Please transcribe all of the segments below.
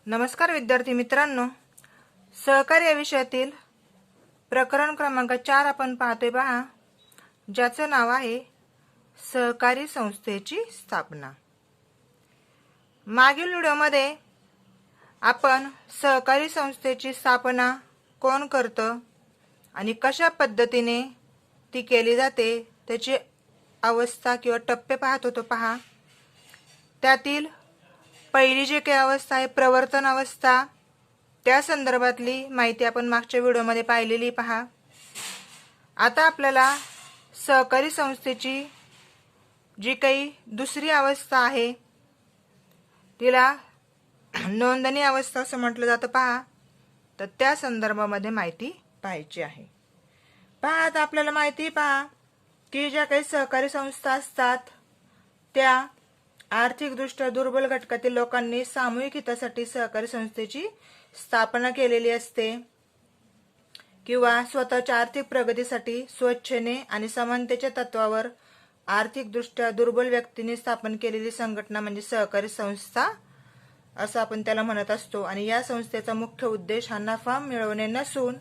नमस्कार विद्यार्थी मित्रांनो, सहकारी या विषयातील प्रकरण क्रमांक 4 आपण पाहतोय पहा, ज्याचं नाव आहे सहकारी संस्थेची स्थापना। मागील व्हिडिओमध्ये आपण सहकारी संस्थेची स्थापना कोण करतं आणि कशा पद्धतीने ती केली जाते त्याची अवस्था किंवा टप्पे पाहत होतो पहा। त्यातील पहिली जी काही अवस्था आहे प्रवर्तन अवस्था, त्या संदर्भातली माहिती आपण मागच्या व्हिडिओमध्ये पाहिलेली पहा। आता आपल्याला सहकारी संस्थेची जी काही दुसरी अवस्था आहे तिला नोंदणी अवस्था असं म्हटलं जातं पहा, तर त्या संदर्भामध्ये माहिती पाहायची आहे। पहा, आता आपल्याला माहिती पहा की ज्या काही सहकारी संस्था असतात त्या आर्थिकदृष्ट्या दुर्बल घटकातील लोकांनी सामूहिक हितासाठी सहकारी संस्थेची स्थापना केलेली असते किंवा स्वतःच्या आर्थिक प्रगतीसाठी स्वच्छेने आणि समानतेच्या तत्वावर आर्थिकदृष्ट्या दुर्बल व्यक्तींनी स्थापन केलेली संघटना म्हणजे सहकारी संस्था असं आपण त्याला म्हणत असतो। आणि या संस्थेचा मुख्य उद्देश हा नफा मिळवणे नसून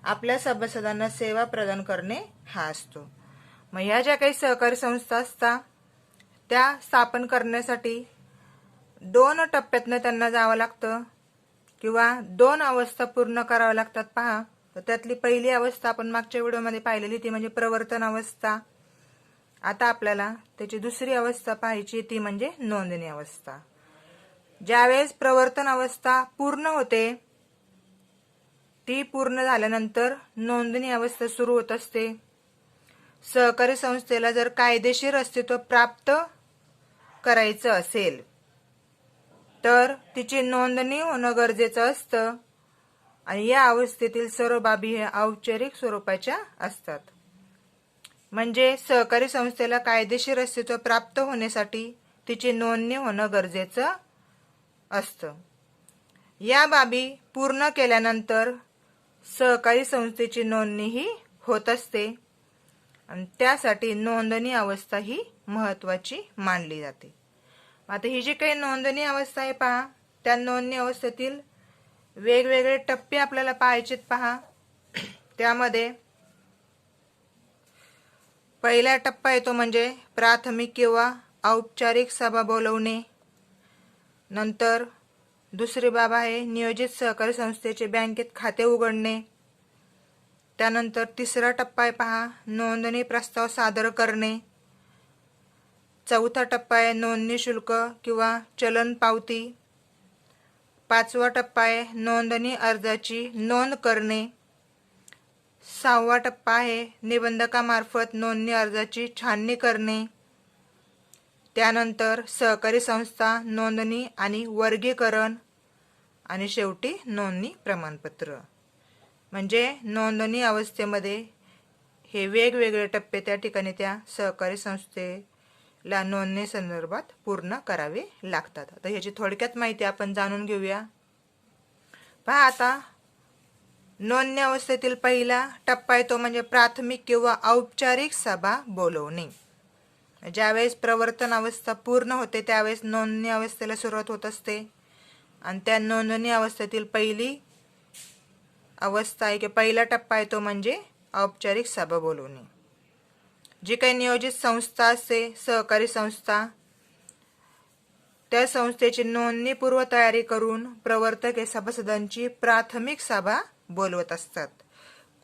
आपल्या सभासदांना सेवा प्रदान करणे हा असतो। मग ह्या ज्या काही सहकारी संस्था असतात त्या स्थापन करण्यासाठी 2 टप्प्यातनं त्यांना जावं लागतं किंवा 2 अवस्था पूर्ण कराव्या लागतात पहा। तर त्यातली पहिली अवस्था आपण मागच्या व्हिडिओमध्ये पाहिलेली ती म्हणजे प्रवर्तन अवस्था। आता आपल्याला त्याची दुसरी अवस्था पाहायची ती म्हणजे नोंदणी अवस्था। ज्यावेळेस प्रवर्तन अवस्था पूर्ण होते ती पूर्ण झाल्यानंतर नोंदणी अवस्था सुरू होत असते। सहकारी संस्थेला जर कायदेशीर अस्तित्व प्राप्त करायचं असेल तर तिची नोंदणी होणं गरजेचं असतं आणि या अवस्थेतील सर्व बाबी हे औपचारिक स्वरूपाच्या असतात। म्हणजे सहकारी संस्थेला कायदेशीर अस्तित्व प्राप्त होण्यासाठी तिची नोंदणी होणं गरजेचं असतं। या बाबी पूर्ण केल्यानंतर सहकारी संस्थेची नोंदणी ही होत असते आणि त्यासाठी नोंदणी अवस्था ही महत्त्वाची मानली जाते। आता ही जी काही नोंदणी अवस्था आहे पहा, त्या नोंदणी अवस्थेतील वेगवेगळे टप्पे आपल्याला पाहायचेत पहा। त्यामध्ये पहिला टप्पा येतो म्हणजे प्राथमिक किंवा औपचारिक सभा बोलवणे। नंतर दुसरी बाब आहे नियोजित सहकारी संस्थेचे बँकेत खाते उघडणे। त्यानंतर तिसरा टप्पा आहे पहा नोंदणी प्रस्ताव सादर करणे। चौथा टप्पा आहे नोंदणी शुल्क किंवा चलन पावती। 5वा टप्पा आहे नोंदणी अर्जाची नोंद करणे। 6वा टप्पा आहे निबंधकामार्फत नोंदणी अर्जाची छाननी करणे। त्यानंतर सहकारी संस्था नोंदणी आणि वर्गीकरण आणि शेवटी नोंदणी प्रमाणपत्र। म्हणजे नोंदणी अवस्थेमध्ये हे वेगवेगळे टप्पे त्या ठिकाणी त्या सहकारी संस्थेला नोंदणी संदर्भात पूर्ण करावे लागतात। आता ह्याची थोडक्यात माहिती आपण जाणून घेऊया। पहा, आता नोंदणी अवस्थेतील पहिला टप्पा आहे तो म्हणजे प्राथमिक किंवा औपचारिक सभा बोलवणे। ज्यावेळेस प्रवर्तन अवस्था पूर्ण होते त्यावेळेस नोंदणी अवस्थेला सुरुवात होत असते आणि त्या नोंदणी अवस्थेतील पहिली अवस्था आहे की पहिला टप्पा आहे तो म्हणजे औपचारिक सभा बोलवणे। जी काही नियोजित संस्था असते सहकारी संस्था त्या संस्थेची नोंदणीपूर्व तयारी करून प्रवर्तक हे सभासदांची प्राथमिक सभा बोलवत असतात।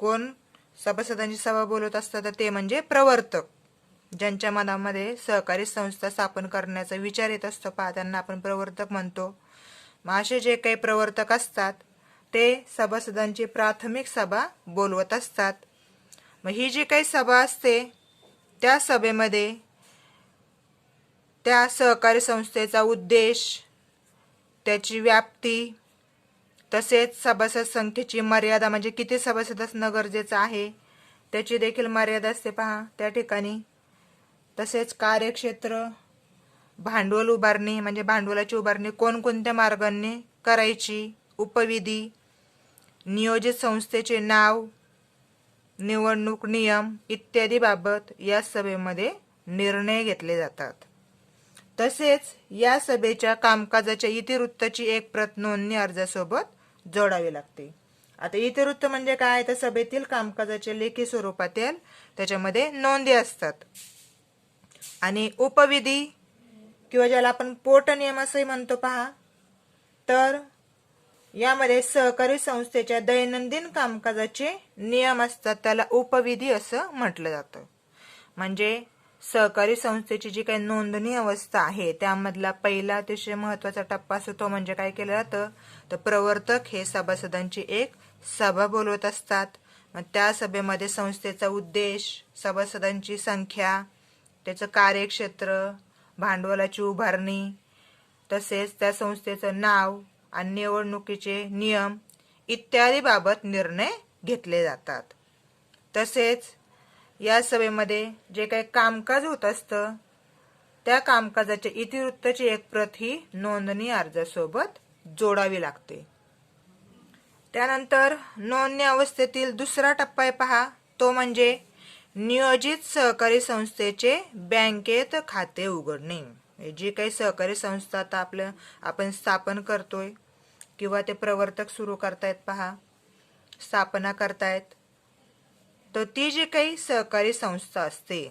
कोण सभासदांची सभा बोलवत असतात तर ते म्हणजे प्रवर्तक, ज्यांच्या मनामध्ये सहकारी संस्था स्थापन करण्याचा विचार येत असतो पहा त्यांना आपण प्रवर्तक म्हणतो। मग असे जे काही प्रवर्तक असतात ते सभासदांची प्राथमिक सभा बोलवत असतात। मग ही जी काही सभा असते त्या सभेमध्ये त्या सहकारी संस्थेचा उद्देश, त्याची व्याप्ती, तसेच सभासद संख्येची मर्यादा म्हणजे किती सभासद असणं गरजेचं आहे त्याची देखील मर्यादा असते पहा त्या ठिकाणी। तसेच कार्यक्षेत्र, भांडवल उभारणी म्हणजे भांडवलाची उभारणी कोणकोणत्या मार्गाने करायची, उपविधी, नियोजित संस्थेचे नाव, निवडणूक नियम इत्यादी बाबत या सभेमध्ये निर्णय घेतले जातात। तसेच या सभेच्या कामकाजाच्या इतिवृत्ताची एक प्रत नोंदणी अर्जासोबत जोडावी लागते. आता इतिवृत्त म्हणजे काय, तर सभेतील कामकाजाच्या लेखी स्वरूपातील त्याच्यामध्ये नोंदी असतात. आणि उपविधी किंवा ज्याला आपण पोट नियम असंही म्हणतो पहा, तर यामध्ये सहकारी संस्थेच्या दैनंदिन कामकाजाचे नियम असतात, त्याला उपविधी असं म्हटलं जातं. म्हणजे सहकारी संस्थेची जी काही नोंदणी अवस्था आहे त्यामधला पहिला अतिशय महत्त्वाचा टप्पा असतो तो म्हणजे काय केलं जातं, तर प्रवर्तक हे सभासदांची एक सभा बोलवत असतात. मग त्या सभेमध्ये संस्थेचा उद्देश, सभासदांची संख्या, त्याचं कार्यक्षेत्र, भांडवलाची उभारणी, तसेच त्या संस्थेचं नाव आणि निवडणुकीचे नियम इत्यादी बाबत निर्णय घेतले जातात. तसेच या सभेमध्ये जे काही कामकाज होत असतं त्या कामकाजाच्या इतिवृत्ताची एक प्रत ही नोंदणी अर्जासोबत जोडावी लागते. त्यानंतर नोंदणी अवस्थेतील दुसरा टप्पा आहे पहा, तो म्हणजे नियोजित सहकारी संस्थेचे बँकेत खाते उघडणे. जी काही सहकारी संस्था आता आपण स्थापन करतोय किंवा ते प्रवर्तक सुरू करतायत पहा, स्थापना करतायत, तर ती जी काही सहकारी संस्था असते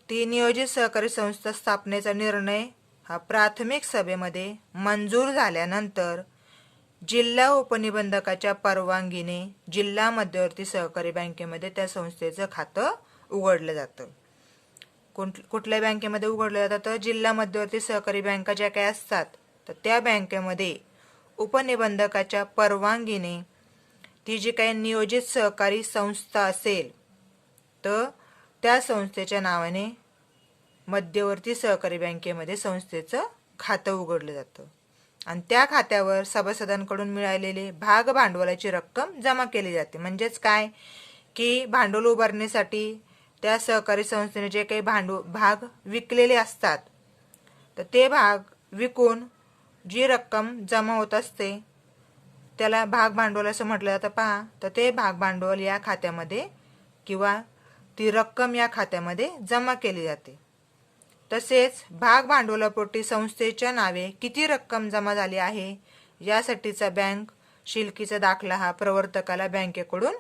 ती नियोजित सहकारी संस्था स्थापनेचा निर्णय हा प्राथमिक सभेमध्ये मंजूर झाल्यानंतर जिल्हा उपनिबंधकाच्या परवानगीने जिल्हा मध्यवर्ती सहकारी बँकेमध्ये त्या संस्थेचं खातं उघडलं जातं. कुठल्या बँकेमध्ये उघडलं जातं, तर जिल्हा मध्यवर्ती सहकारी बँका ज्या काही असतात तर त्या बँकेमध्ये उपनिबंधकाच्या परवानगीने ती जी काही नियोजित सहकारी संस्था असेल तर त्या संस्थेच्या नावाने मध्यवर्ती सहकारी बँकेमध्ये संस्थेचं खातं उघडलं जातं आणि त्या खात्यावर सभासदांकडून मिळालेले भाग भांडवलाची रक्कम जमा केली जाते. म्हणजेच काय की भांडवल उभारण्यासाठी त्या सहकारी संस्थेने जे काही भाग विकलेले असतात तर ते भाग विकून जी रक्कम जमा होत असते त्याला भाग भांडवल असं म्हटलं जातं पहा. तर ते भाग भांडवल या खात्यामध्ये किंवा ती रक्कम या खात्यामध्ये जमा केली जाते. तसेच भाग भांडवलापोटी संस्थेच्या नावे किती रक्कम जमा झाली आहे यासाठीचा बँक शिल्लकीचा दाखला हा प्रवर्तकाला बँकेकडून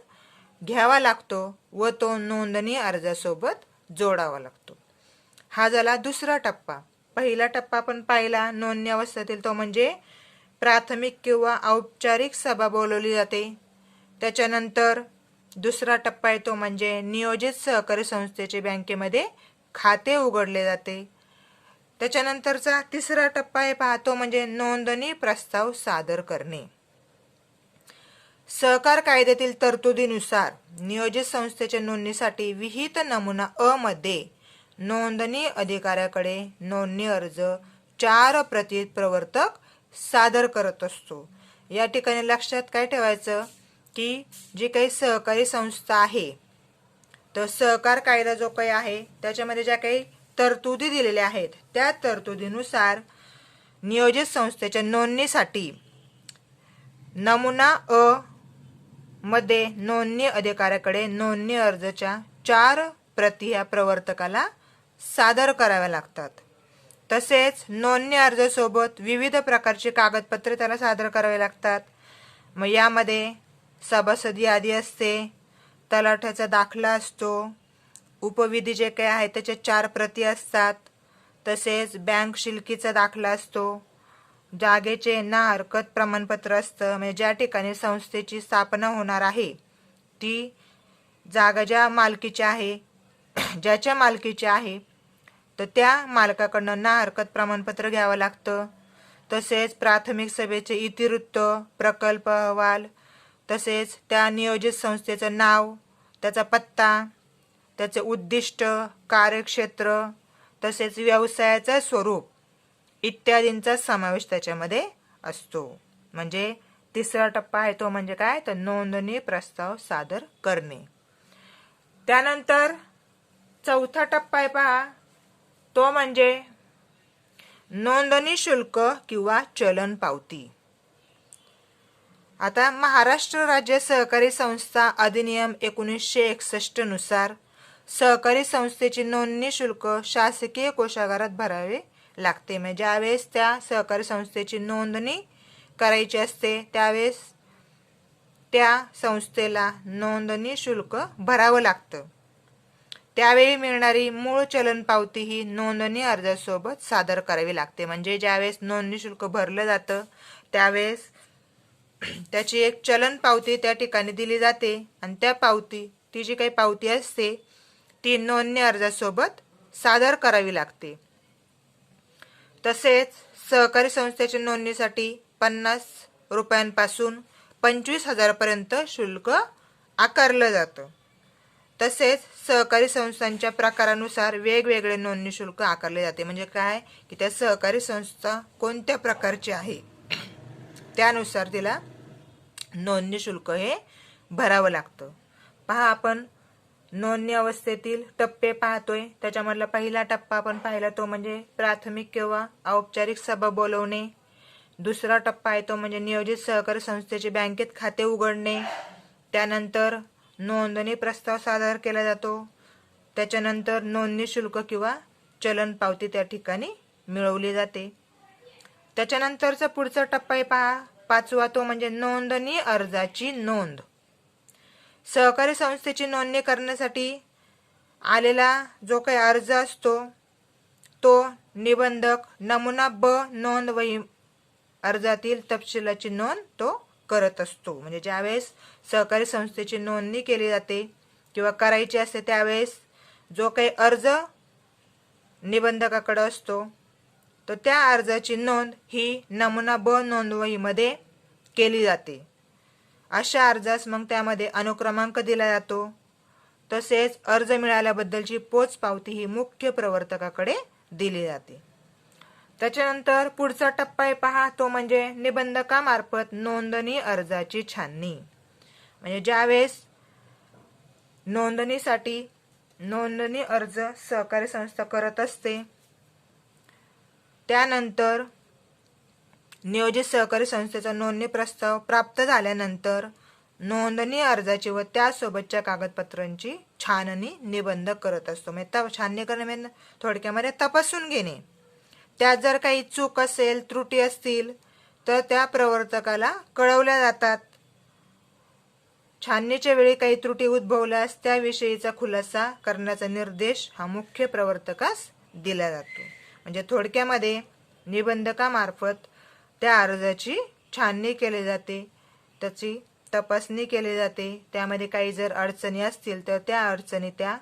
घ्यावा लागतो व तो नोंदणी अर्जासोबत जोडावा लागतो. हा झाला दुसरा टप्पा. पहिला टप्पा आपण पाहिला नोंदणी अवस्थेतील, तो म्हणजे प्राथमिक किंवा औपचारिक सभा बोलवली जाते. त्याच्यानंतर दुसरा टप्पा आहे तो म्हणजे नियोजित सहकारी संस्थेचे बँकेमध्ये खाते उघडले जाते. त्याच्यानंतरचा तिसरा टप्पा आहे पहा, तो म्हणजे नोंदणी प्रस्ताव सादर करणे. सहकार कायद्यातील तरतुदीनुसार नियोजित संस्थेच्या नोंदणीसाठी विहित नमुना अ मध्ये नोंदणी अधिकाऱ्याकडे नोंदणी अर्ज 4 प्रतीत प्रवर्तक सादर करत असतो. या ठिकाणी लक्षात काय ठेवायचं की जी काही सहकारी संस्था आहे तर सहकार कायदा जो काही आहे त्याच्यामध्ये ज्या काही तरतुदी दिलेल्या आहेत त्या तरतुदीनुसार नियोजित संस्थेच्या नोंदणीसाठी नमुना अ मध्ये नोंदणी अधिकाऱ्याकडे नोंदणी अर्जाच्या 4 प्रती या प्रवर्तकाला सादर कराव्या लागतात. तसेच नोंदणी अर्जासोबत विविध प्रकारची कागदपत्रे त्याला सादर करावी लागतात. मग यामध्ये सभासद यादी असते, तलाठ्याचा दाखला असतो, उपविधी जे काही आहे त्याच्या 4 प्रती असतात, तसेच बँक शिल्लकीचा दाखला असतो, जागेचे ना हरकत प्रमाणपत्र असतं. म्हणजे ज्या ठिकाणी संस्थेची स्थापना होणार आहे ती जागा ज्या मालकीची आहे ज्याच्या मालकीची आहे तर त्या मालकाकडनं ना हरकत प्रमाणपत्र घ्यावं लागतं. तसेच प्राथमिक सभेचे इतिवृत्त, प्रकल्प अहवाल, तसेच त्या नियोजित संस्थेचं नाव, त्याचा पत्ता, त्याचे उद्दिष्ट, कार्यक्षेत्र, तसेच व्यवसायाचं स्वरूप इत्यादींचा समावेश त्याच्यामध्ये असतो. म्हणजे तिसरा टप्पा आहे तो म्हणजे काय, तर नोंदणी प्रस्ताव सादर करणे. त्यानंतर चौथा टप्पा आहे पहा, तो म्हणजे नोंदणी शुल्क किंवा चलन पावती. आता महाराष्ट्र राज्य सहकारी संस्था अधिनियम 1961 नुसार सहकारी संस्थेची नोंदणी शुल्क शासकीय कोषागारात भरावे लागते. म्हणजे ज्यावेळेस त्या सहकारी संस्थेची नोंदणी करायची असते त्यावेळेस त्या संस्थेला नोंदणी शुल्क भरावं लागतं. त्यावेळी मिळणारी मूळ चलन पावती ही नोंदणी अर्जासोबत सादर करावी लागते. म्हणजे ज्यावेळेस नोंदणी शुल्क भरलं जातं त्यावेळेस त्याची एक चलन पावती त्या ठिकाणी दिली जाते आणि त्या पावती ती जी काही पावती असते ती नोंदणी अर्जासोबत सादर करावी लागते. तसेच सहकारी संस्थेच्या नोंदणीसाठी 50 रुपयांपासून 25,000 पर्यंत शुल्क आकारलं जातं. तसेच सहकारी संस्थांच्या प्रकारानुसार वेगवेगळे नोंदणी शुल्क आकारले जाते. म्हणजे काय की त्या सहकारी संस्था कोणत्या प्रकारची आहे त्यानुसार तिला नोंदणी शुल्क हे भरावं लागतं. पहा आपण नोंदणी अवस्थेतील टप्पे पाहतोय. त्याच्यामधला पहिला टप्पा आपण पाहिला तो म्हणजे प्राथमिक किंवा औपचारिक सभा बोलवणे. दुसरा टप्पा आहे तो म्हणजे नियोजित सहकारी संस्थेचे बँकेत खाते उघडणे. त्यानंतर नोंदणी प्रस्ताव सादर केला जातो. त्याच्यानंतर नोंदणी शुल्क किंवा चलन पावती त्या ठिकाणी मिळवली जाते. त्याच्यानंतरचा पुढचा टप्पा आहे पहा पाचवा तो म्हणजे नोंदणी अर्जाची नोंद. सहकारी संस्थेची नोंदणी करण्यासाठी आलेला जो काही अर्ज असतो तो निबंधक नमुना ब नोंद वही अर्जातील तपशिलाची नोंद तो करत असतो. म्हणजे ज्यावेळेस सहकारी संस्थेची नोंदणी केली जाते किंवा करायची असते त्यावेळेस जो काही अर्ज निबंधकाकडे असतो तर त्या अर्जाची नोंद ही नमुना ब नोंदवहीमध्ये केली जाते. अशा अर्जास मग त्यामध्ये अनुक्रमांक दिला जातो. तसेच अर्ज मिळाल्याबद्दलची पोच पावती ही मुख्य प्रवर्तकाकडे दिली जाते. त्याच्यानंतर पुढचा टप्पा आहे पहा तो म्हणजे निबंधकामार्फत नोंदणी अर्जाची छाननी. म्हणजे ज्यावेळेस नोंदणीसाठी नोंदणी अर्ज सहकारी संस्था करत असते त्यानंतर नियोजित सहकारी संस्थेचा नोंदणी प्रस्ताव प्राप्त झाल्यानंतर नोंदणी अर्जाची व त्यासोबतच्या कागदपत्रांची छाननी निबंधक करत असतो. म्हणजे छाननी करणे म्हणजे थोडक्यामध्ये तपासून घेणे. त्यात जर काही चूक असेल त्रुटी असतील तर त्या प्रवर्तकाला कळवल्या जातात. छाननीच्या वेळी काही त्रुटी उद्भवल्यास त्याविषयीचा खुलासा करण्याचा निर्देश हा मुख्य प्रवर्तकास दिला जातो. म्हणजे थोडक्यामध्ये निबंधकामार्फत त्या अर्जाची छाननी केली जाते, त्याची तपासणी केली जाते. त्यामध्ये काही जर अडचणी असतील तर त्या अडचणी त्या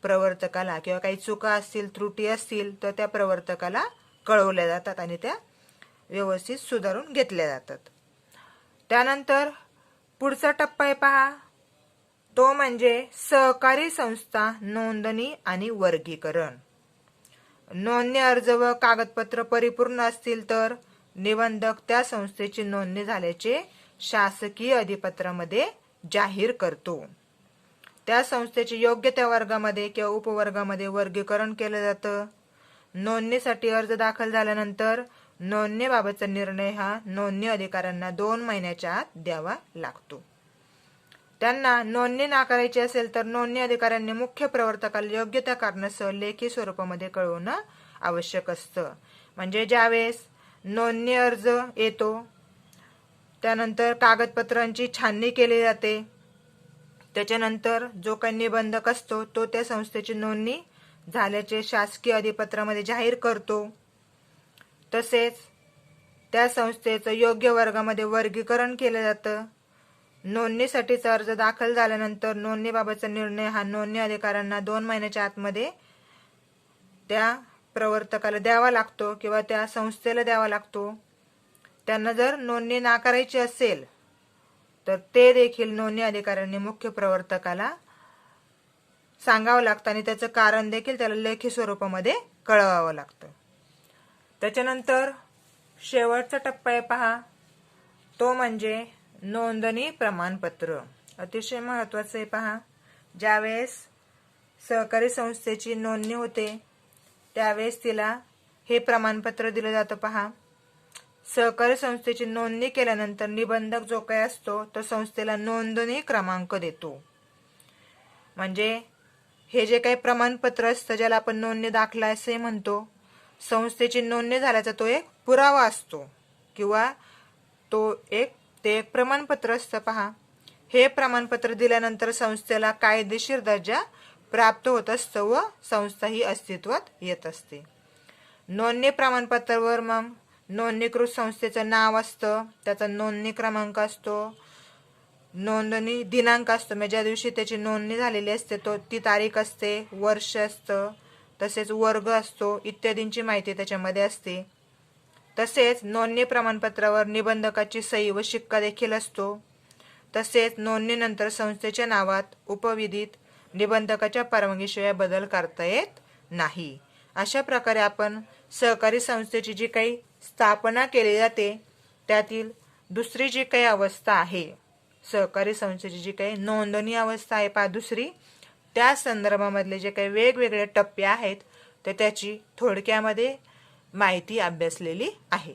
प्रवर्तकाला किंवा काही चुका असतील त्रुटी असतील तर त्या प्रवर्तकाला कळवल्या जातात आणि त्या व्यवस्थित सुधारून घेतल्या जातात. त्यानंतर पुढचा टप्पा आहे पहा तो म्हणजे सहकारी संस्था नोंदणी आणि वर्गीकरण. नोंदणी अर्ज व कागदपत्र परिपूर्ण असतील तर निबंधक त्या संस्थेची नोंदणी झाल्याचे शासकीय अधिपत्रामध्ये जाहीर करतो. त्या संस्थेचे योग्य त्या वर्गामध्ये किंवा उपवर्गामध्ये वर्गीकरण केलं जातं. नोंदणीसाठी अर्ज दाखल झाल्यानंतर नोंदणीबाबतचा निर्णय हा नोंदणी अधिकाऱ्यांना 2 महिन्याच्या आत द्यावा लागतो. त्यांना नोंदणी नाकारायची असेल तर नोंदणी अधिकाऱ्यांनी मुख्य प्रवर्तकाला योग्य त्या कारणासह लेखी स्वरूपामध्ये कळवणं आवश्यक असतं. म्हणजे ज्यावेळेस नोंदणी अर्ज येतो त्यानंतर कागदपत्रांची छाननी केली जाते. त्याच्यानंतर जो काही निबंधक असतो तो त्या संस्थेची नोंदणी झाल्याचे शासकीय अधिपत्रामध्ये जाहीर करतो. तसेच त्या संस्थेचं योग्य वर्गामध्ये वर्गीकरण केलं जातं. नोंदणीसाठीचा अर्ज दाखल झाल्यानंतर नोंदणीबाबतचा निर्णय हा नोंदणी अधिकाऱ्यांना 2 महिन्याच्या आतमध्ये त्या प्रवर्तकाला द्यावा लागतो किंवा त्या संस्थेला द्यावा लागतो. त्यांना जर नोंदणी नाकारायची असेल तर ते देखील नोंदणी अधिकाऱ्यांनी मुख्य प्रवर्तकाला सांगावं लागतं आणि त्याचं कारण देखील त्याला लेखी स्वरूपामध्ये कळवावं लागतं. त्याच्यानंतर शेवटचा टप्पा आहे पहा तो म्हणजे नोंदणी प्रमाणपत्र. अतिशय महत्त्वाचं आहे पहा. ज्यावेळेस सहकारी संस्थेची नोंदणी होते त्यावेळेस तिला हे प्रमाणपत्र दिलं जातं पहा. सहकारी संस्थेची नोंदणी केल्यानंतर निबंधक जो काही असतो तो संस्थेला नोंदणी क्रमांक देतो. म्हणजे हे जे काही प्रमाणपत्र असतं ज्याला आपण नोंदणी दाखला असे म्हणतो, संस्थेची नोंदणी झाल्याचा तो एक पुरावा असतो किंवा ते एक प्रमाणपत्र असतं. पहा, हे प्रमाणपत्र दिल्यानंतर संस्थेला कायदेशीर दर्जा प्राप्त होत असतं व संस्था ही अस्तित्वात येत असते. नोंदणी प्रमाणपत्रावर मग नोंदणीकृत संस्थेचं नाव असतं, त्याचा नोंदणी क्रमांक असतो, नोंदणी दिनांक असतो, म्हणजे ज्या दिवशी त्याची नोंदणी झालेली असते ती तारीख असते, वर्ष असतं, तसेच वर्ग असतो इत्यादींची माहिती त्याच्यामध्ये असते. तसेच नोंदणी प्रमाणपत्रावर निबंधकाची सही व शिक्का देखील असतो. तसेच नोंदणीनंतर संस्थेच्या नावात उपविधित निबंधकाच्या परवानगीशिवाय बदल करता येत नाही. अशा प्रकारे आपण सहकारी संस्थेची जी काही स्थापना केली जाते त्यातील दुसरी जी काही अवस्था आहे, सहकारी संस्थेची जी काही नोंदणी अवस्था आहे पहा दुसरी, त्या संदर्भामधले जे काही वेगवेगळे टप्पे आहेत तर त्याची थोडक्यामध्ये माहिती अभ्यासलेली आहे.